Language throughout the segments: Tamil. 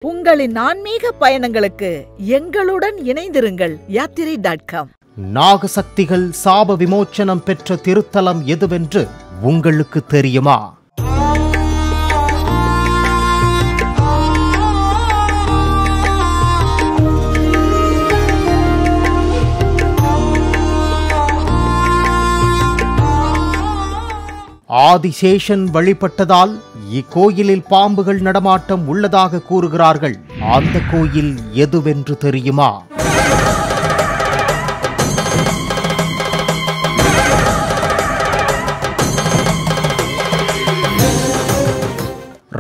உங்களின் ஆன்மீக பயணங்களுக்கு எங்களுடன் இணைந்திருங்கள். யாத்திரை.com. நாகசக்திகள் சாப விமோச்சனம் பெற்ற திருத்தலம் எதுவென்று உங்களுக்கு தெரியுமா? ஆதிசேஷன் வழிபட்டதால் இக்கோயிலில் பாம்புகள் நடமாட்டம் உள்ளதாக கூறுகிறார்கள். அந்த கோயில் எதுவென்று தெரியுமா?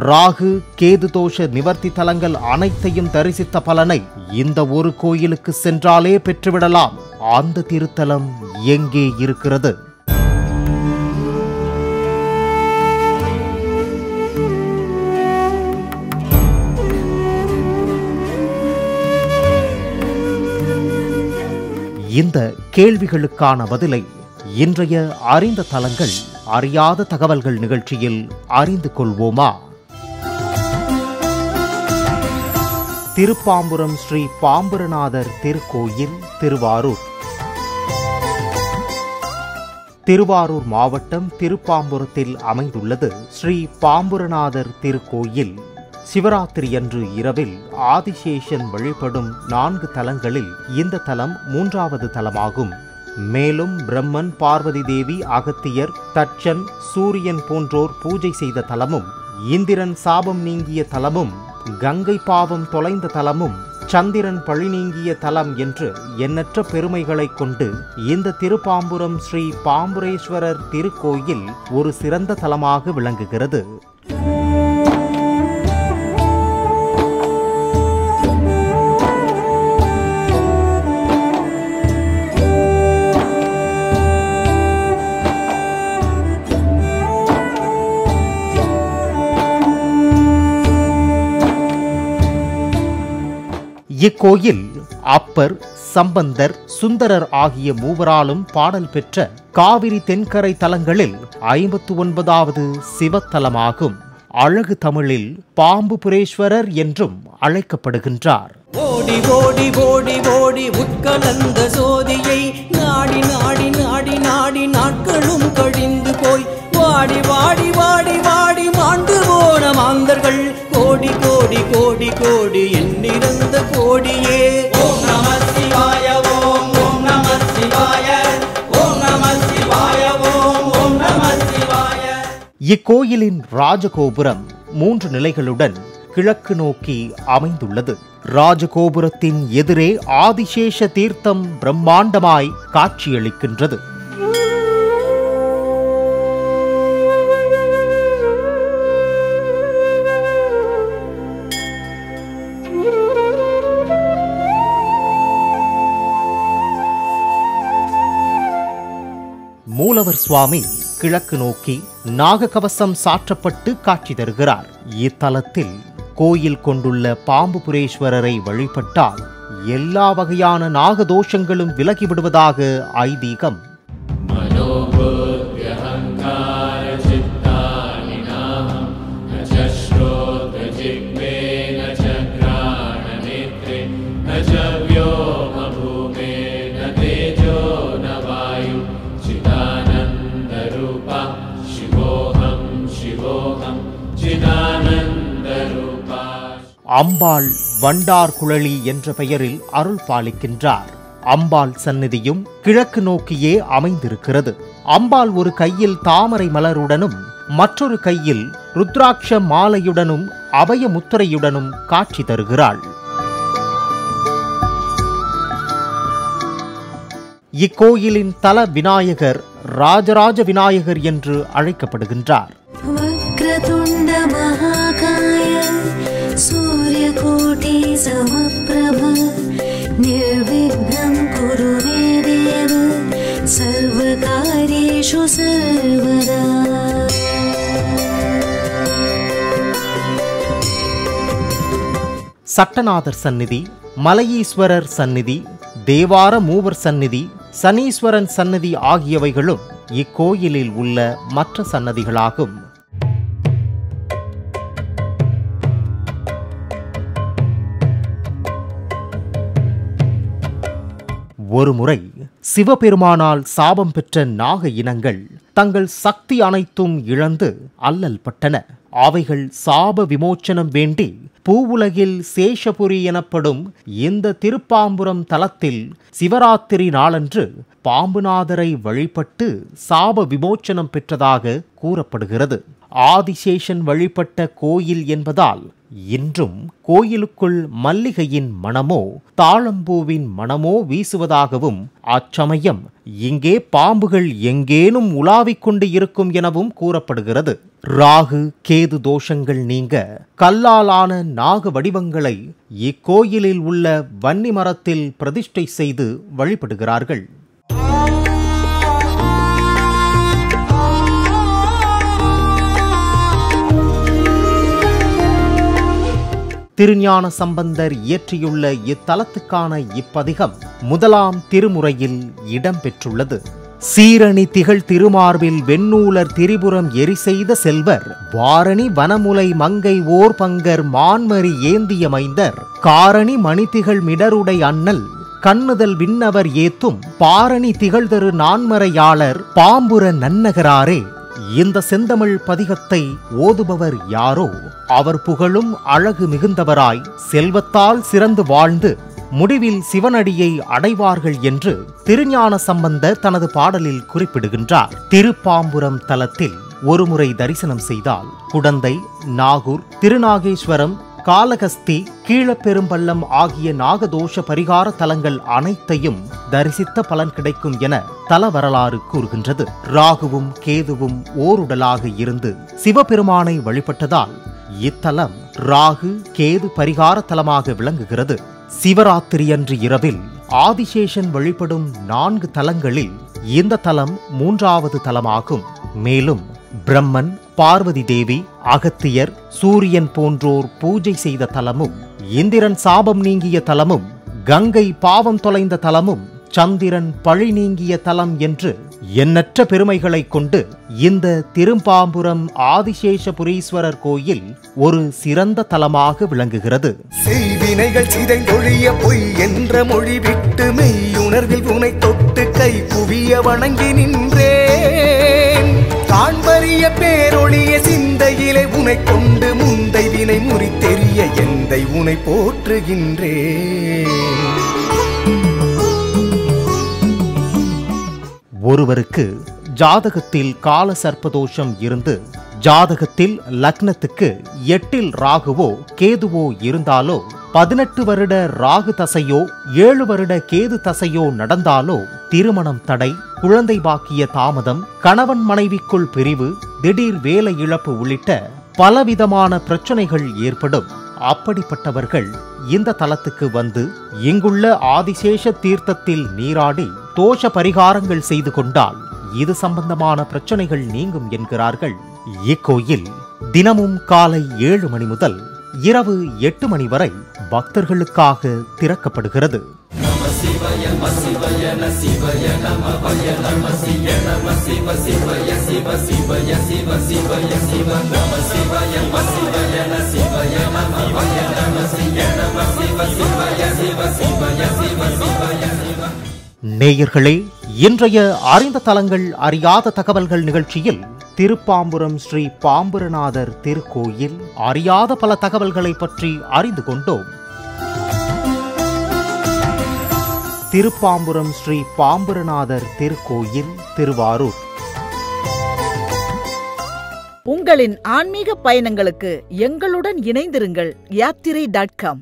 ராகு கேது தோஷ நிவர்த்தி தலங்கள் அனைத்தையும் தரிசித்த பலனை இந்த ஒரு கோயிலுக்கு சென்றாலே பெற்றுவிடலாம். அந்த திருத்தலம் எங்கே இருக்கிறது? இந்த கேள்விகளுக்கான பதிலை இன்றைய அறிந்த தலங்கள் அறியாத தகவல்கள் நிகழ்ச்சியில் அறிந்து கொள்வோமா? திருப்பாம்புரம் ஸ்ரீ பாம்புரநாதர் திருக்கோயில், திருவாரூர். திருவாரூர் மாவட்டம் திருப்பாம்புரத்தில் அமைந்துள்ளது ஸ்ரீ பாம்புரநாதர் திருக்கோயில். சிவராத்திரியன்று இரவில் ஆதிசேஷன் வழிபடும் 4 தலங்களில் இந்த தலம் 3வது தலமாகும். மேலும் பிரம்மன், பார்வதி தேவி, அகத்தியர், தட்சன், சூரியன் போன்றோர் பூஜை செய்த தலமும், இந்திரன் சாபம் நீங்கிய தலமும், கங்கை பாவம் தொலைந்த தலமும், சந்திரன் பழி நீங்கிய தலம் என்று எண்ணற்ற பெருமைகளை கொண்டு இந்த திருப்பாம்புரம் ஸ்ரீ பாம்புரேஸ்வரர் திருக்கோயில் ஒரு சிறந்த தலமாக விளங்குகிறது. இக்கோயில் அப்பர், சம்பந்தர், சுந்தரர் ஆகிய மூவராலும் பாடல் பெற்ற காவிரி தென்கரை தலங்களில் 59வது சிவத்தலமாகும். அழகு தமிழில் பாம்புபுரேஸ்வரர் என்றும் அழைக்கப்படுகின்றார். ஓடி ஓடி ஓடி ஓடி உட்கலந்த சோதியை நாடி நாடி நாடி நாடி நாட்களும் கழிந்து போய் வாடி வாடி வாடி வாடி மாண்டு போன மாந்தர்கள் கோடி கோடி கோடி கோடி எண்ணிறந்த கோடியே. ஓம் நம சிவாய ஓம் ஓம் நம சிவாய ஓம் நம சிவாய ஓம் ஓம் நம சிவாய. இக்கோயிலின் ராஜகோபுரம் 3 நிலைகளுடன் கிழக்கு நோக்கி அமைந்துள்ளது. ராஜகோபுரத்தின் எதிரே ஆதிசேஷ தீர்த்தம் பிரம்மாண்டமாய் காட்சியளிக்கின்றது. மூலவர் சுவாமி கிழக்கு நோக்கி நாககவசம் சாற்றப்பட்டு காட்சி தருகிறார். இத்தலத்தில் கோயில் கொண்டுள்ள பாம்புபுரேஸ்வரரை வழிபட்டால் எல்லா வகையான நாகதோஷங்களும் விலகிவிடுவதாக ஐதீகம். அம்பாள் வண்டார் குழலி என்ற பெயரில் அருள் பாலிக்கின்றார். அம்பாள் சந்நிதியும் கிழக்கு நோக்கியே அமைந்திருக்கிறது. அம்பாள் ஒரு கையில் தாமரை மலருடனும் மற்றொரு கையில் ருத்ராட்ச மாலையுடனும் அபய முத்திரையுடனும் காட்சி தருகிறாள். இக்கோயிலின் தல விநாயகர் ராஜராஜ விநாயகர் என்று அழைக்கப்படுகின்றார். सूर्यकोटि समप्रभ निर्विघ्नं कुरु मे देव सर्वकार्येषु सर्वदा. சட்டநாதர் சந்நிதி, மலையீஸ்வரர் சந்நிதி, தேவார மூவர் சந்நிதி, சனீஸ்வரன் சந்நிதி ஆகியவைகளும் இக்கோயிலில் உள்ள மற்ற சன்னதிகளாகும். ஒருமுறை சிவபெருமானால் சாபம் பெற்ற நாக இனங்கள் தங்கள் சக்தி அனைத்தும் இழந்து அல்லல் பட்டன. அவைகள் சாப விமோச்சனம் வேண்டி பூவுலகில் சேஷபுரி எனப்படும் இந்த திருப்பாம்புரம் தலத்தில் சிவராத்திரி நாளன்று பாம்புநாதரை வழிபட்டு சாப விமோச்சனம் பெற்றதாக கூறப்படுகிறது. ஆதிசேஷன் வழிபட்ட கோயில் என்பதால் இன்றும் கோயிலுக்குள் மல்லிகையின் மணமோ தாழம்பூவின் மணமோ வீசுவதாகவும் அச்சமயம் இங்கே பாம்புகள் எங்கேனும் உலாவிக் கொண்டு இருக்கும் எனவும் கூறப்படுகிறது. ராகு கேது தோஷங்கள் நீங்க கல்லாலான நாக வடிவங்களை இக்கோயிலில் உள்ள வன்னி மரத்தில் பிரதிஷ்டை செய்து வழிபடுகிறார்கள். திருஞான சம்பந்தர் இயற்றியுள்ள இத்தலத்துக்கான இப்பதிகம் முதலாம் திருமுறையில் இடம்பெற்றுள்ளது. சீரணி திகழ் திருமார்பில் வெண்ணூலர் திரிபுரம் எரி செய்த செல்வர் வாரணி வனமுலை மங்கை ஓர் பங்கர் மான்மரி ஏந்திய மைந்தர் காரணி மணிதிகழ் மிடருடை அண்ணல் கண்ணுதல் விண்ணவர் ஏத்தும் பாரணி திகழ்தரு நான்மறையாளர் பாம்புர நன்னகராரே. இந்த செந்தமிழ் பதிகத்தை ஓதுபவர் யாரோ அவர் புகழும் அழகு மிகுந்தவராய் செல்வத்தால் சிறந்து வாழ்ந்து முடிவில் சிவனடியை அடைவார்கள் என்று திருஞான சம்பந்தர் தனது பாடலில் குறிப்பிடுகின்றார். திருப்பாம்புரம் தலத்தில் ஒருமுறை தரிசனம் செய்தால் குடந்தை, நாகூர், திருநாகேஸ்வரம், காளகஸ்தி, கீழப்பெரும்பள்ளம் ஆகிய நாகதோஷ பரிகார தலங்கள் அனைத்தையும் தரிசித்த பலன் கிடைக்கும் என தல வரலாறு கூறுகின்றது. ராகுவும் கேதுவும் ஓருடலாக இருந்து சிவபெருமானை வழிபட்டதால் இத்தலம் ராகு கேது பரிகார தலமாக விளங்குகிறது. சிவராத்திரியன்று இரவில் ஆதிசேஷன் வழிபடும் 4 தலங்களில் இந்த தலம் 3வது தலமாகும். மேலும் பிரம்மன், பார்வதி தேவி, அகத்தியர், சூரியன் போன்றோர் பூஜை செய்த தலமும், இந்திரன் சாபம் நீங்கிய தலமும், கங்கை பாவம் தொலைந்த தலமும், சந்திரன் பழி நீங்கிய தலம் என்று எண்ணற்ற பெருமைகளை கொண்டு இந்த திருப்பாம்புரம் ஆதிசேஷபுரீஸ்வரர் கோயில் ஒரு சிறந்த தலமாக விளங்குகிறது. செய்வினைகள் சிதைந்தொழிய பொய் என்ற மொழி விட்டு மெய்யுணர்வில் உனை தொட்டு கை குவிய வணங்கி நின்றேன். காண்பறிய பேரொழிய சிந்தையிலே உனை கொண்டு முந்தை வினை முறித்தெறிய எந்தை உனை போற்றுகின்றேன். ஒருவருக்கு ஜாதகத்தில் கால சர்ப்பதோஷம் இருந்து ஜாதகத்தில் லக்னத்துக்கு 8இல் ராகுவோ கேதுவோ இருந்தாலோ 18 வருட ராகு தசையோ 7 வருட கேது தசையோ நடந்தாலோ திருமணம் தடை, குழந்தை பாக்கிய தாமதம், கணவன் மனைவிக்குள் பிரிவு, திடீர் வேலை இழப்பு உள்ளிட்ட பலவிதமான பிரச்சனைகள் ஏற்படும். அப்படிப்பட்டவர்கள் இந்த தலத்துக்கு வந்து இங்குள்ள ஆதிசேஷ தீர்த்தத்தில் நீராடி தோஷ பரிகாரங்கள் செய்து கொண்டால் இது சம்பந்தமான பிரச்சனைகள் நீங்கும் என்கிறார்கள். இக்கோயில் தினமும் காலை 7 மணி முதல் இரவு 8 மணி வரை பக்தர்களுக்காக திறக்கப்படுகிறது. நேயர்களே, இன்றைய அறிந்த தலங்கள் அறியாத தகவல்கள் நிகழ்ச்சியில் திருப்பாம்புரம் ஸ்ரீ பாம்புரநாதர் திருக்கோயில் அறியாத பல தகவல்களை பற்றி அறிந்து கொண்டோம். திருப்பாம்புரம் ஸ்ரீ பாம்புரநாதர் திருக்கோயில், திருவாரூர். உங்களின் ஆன்மீக பயணங்களுக்கு எங்களுடன் இணைந்திருங்கள். யாத்திரை.com